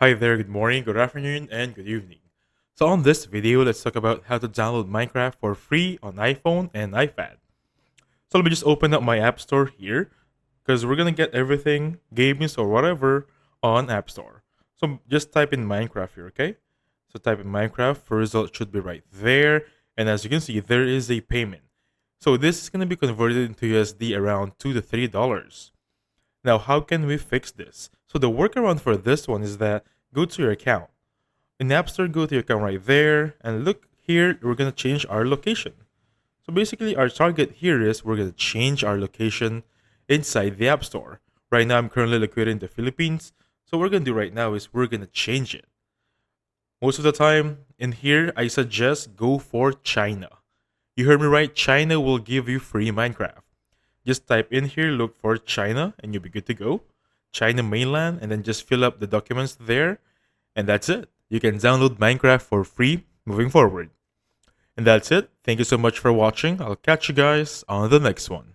Hi there, good morning, good afternoon, and good evening. So on this video, let's talk about how to download Minecraft for free on iPhone and iPad. So let me just open up my App Store here, because we're gonna get everything, games or whatever, on App Store. So just type in Minecraft here, okay? So type in Minecraft, first result should be right there, and as you can see, there is a payment. So this is gonna be converted into USD around $2 to $3. Now, how can we fix this? So the workaround for this one is that go to your account. In App Store, go to your account right there, and look here, we're gonna change our location. So basically, our target here is we're gonna change our location inside the App Store. Right now, I'm currently located in the Philippines, so what we're gonna do right now is we're gonna change it. Most of the time, in here, I suggest go for China. You heard me right, China will give you free Minecraft. Just type in here, look for China, and you'll be good to go. China mainland, and then just fill up the documents there, and that's it. You can download Minecraft for free moving forward. And that's it. Thank you so much for watching. I'll catch you guys on the next one.